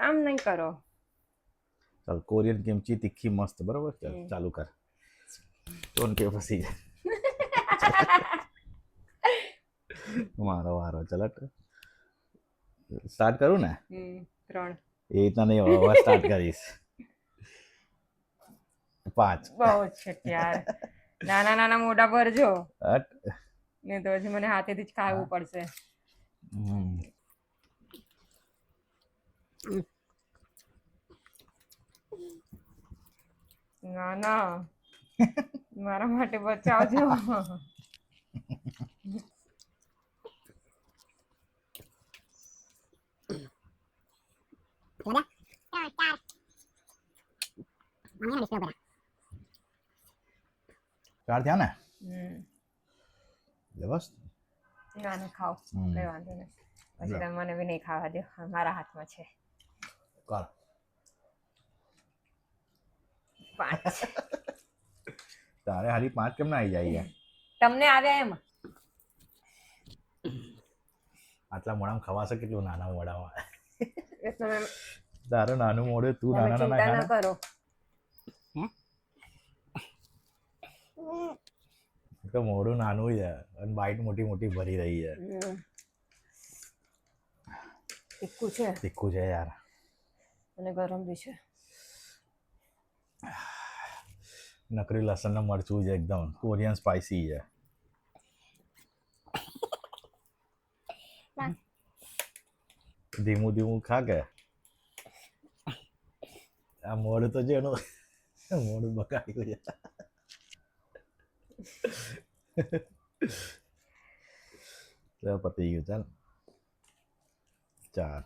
આમ નહીં કરો. ચાલ કોરિયન કિમચી તીખી મસ્ત બરાબર. ચાલ ચાલુ કર. ટોન કે ફસી જાય. મારો વારો. ચાલ સ્ટાર્ટ કરું ને. 3 એ રીતના નહીં હવે સ્ટાર્ટ કરીશ. 5. બહુ છે યાર. નાના નાના મોઢા ભરજો હટ. નહીં તો પછી મને હાથેથી જ ખાવું પડશે. ના ના મારા માટે બચાવજો. ચાર થયા ને. બસ ના ના ખાઓ, કઈ વાંધો નહીં. પછી તમે મને બી નહીં ખાવા દો, મારા હાથમાં છે. કર. 5. તારે હારી 5 કેમ ના આવી જાય? તમને આવ્યા એમ? આટલા મોડામાં ખવાશે કેટલું નાના મોડામાં? તમે તારું નાનું મોડું તું નાના નાના ચિંતા ના કરો. તો મોડું નાનું છે અને બાઈટ મોટી મોટી ભરી રહી છે. તીખું છે. તીખું છે યાર. અને ગરમ બી છે. નકરી લસણ ને મરચું છે એકદમ કોરિયન સ્પાઇસી છે. ધીમું ધીમું ખા કે આ મોડું તો છે એનું મોડું બગાડ્યું છે. પતી ગયું. ચાલ 4.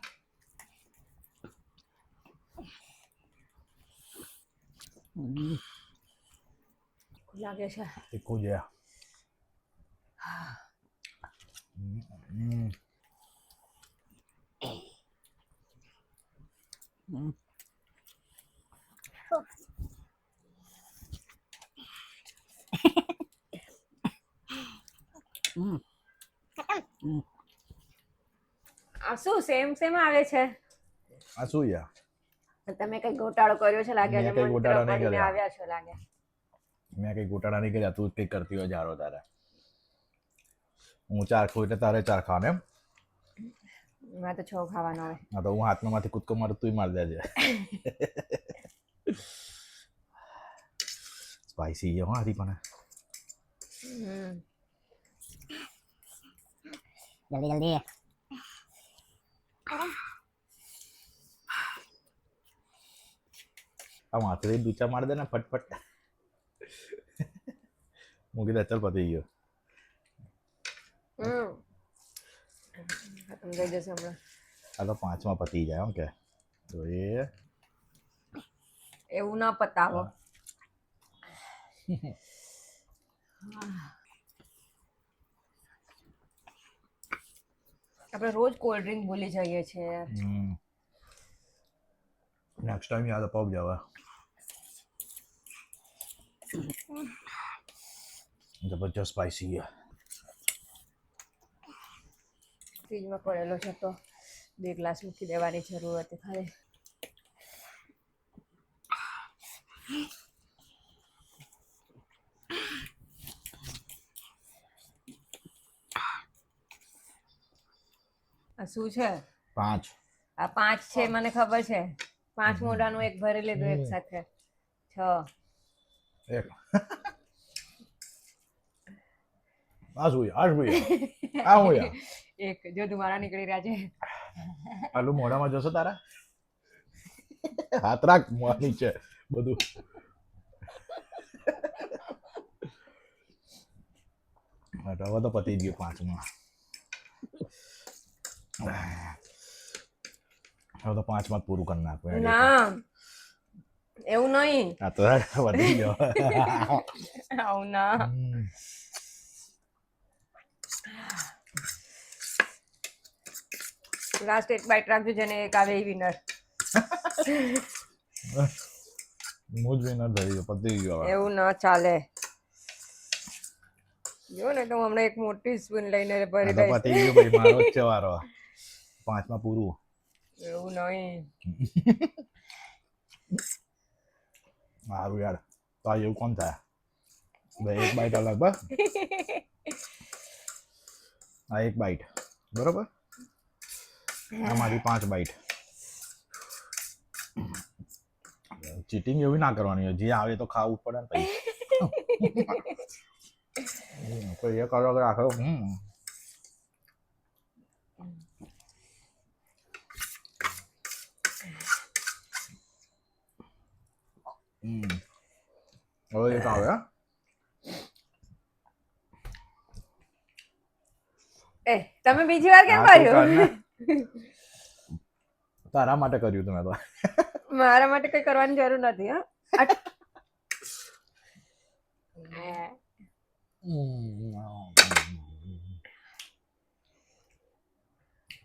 લાગે છે તીખું છે. આ શું સેમ સેમ આવે છે? આ શું છે? તમે કઈ ગોટાળો કર્યો છે લાગે છે. મેં કઈ ગોટાળો નહીં કર્યો. આવ્યા છો લાગે. મેં કઈ ગોટાળા નહીં કર્યા. તું જ કઈ કરતી હોય જારો તારે. હું 4 ખાઉં એટલે તારે 4 ખાવાનું એમ? મેં તો 6 ખાવાનો હોય. હા તો હું હાથમાં માંથી કૂદકો મારું તું મારી દેજે. સ્પાઈસી છે હો હારી પણ. જલ્દી જલ્દી. આ માથે દૂચા મારી દે ને ફટફટ. મૂકી દે. ચાલ પતી ગયો. સમજાઈ જશે હમણાં. આ તો 5માં પતી જાય એમ કે. તો એ એવું ના પતાવો. આપણે રોજ કોલ્ડ ડ્રિંક ભૂલી જઈએ છીએ. નેક્સ્ટ ટાઈમ યાદ અપાવજો હવે. જબરજસ્ત સ્પાઈસી છે. ફ્રીજમાં પડેલો છે તો 2 ગ્લાસ મૂકી દેવાની જરૂર હતી ખાલી. આ શું છે? 5. આ 5 છે મને ખબર છે. 5 મોઢાનું એક ભરી લીધું એક સાથે. 6. એક. આ શું છે? આ શું છે? આ શું છે? એક જો તમારા નીકળી રહ્યા છે. આલુ મોઢામાં જશો તારા? હાથ રાખ મોં નીચે બધું. હવે તો પતી ગયું 5માં. હવે તો 5માં પૂરું કરી નાખું. ના એવું નહીં. આ તો વધી ગયો. આવું ના. લાસ્ટ એક બાઈટ રાખજો જેને એક આવે એ વિનર. હું જ વિનર થઈ ગયો. પતી ગયો. એવું ના ચાલે. જો ને તો હમણાં એક મોટી સ્પૂન લઈને ભરી દઈશ. પતી ગયું ભાઈ. મારો જ છે વારો. 5માં પૂરું. એવું નહીં. સારું યાર તો આ એવું કોણ થાય એક બાઈટ અલગ બસ આ એક બાઈટ બરોબર આમાંથી 5 બાઈટ ચીટિંગ એવી ના કરવાની હોય જે આવે તો ખાવું જ પડે ને પછી કોઈ એક અલગ રાખો હવે એક આવે હા એ તમે બીજી વાર કેમ આ તું કર્યું? કર ને. તારા માટે કર્યું તું મેં તો મારા માટે કઈ કરવાની જરૂર નથી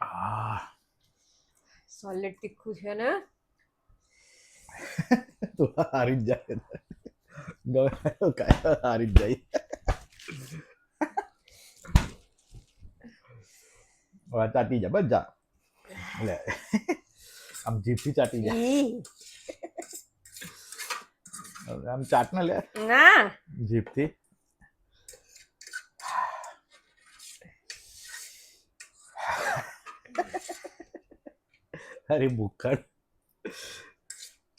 હા. સોલિડ તીખું છે ને. તું હારી જ જાય ગમે કાંઈ હારી જ જાય હવે ચાટી જા બસ જા લે આમ જીભથી ચાટી જા ઈ. હવે આમ ચાટ ને લે ના જીભથી અરે ભૂખડ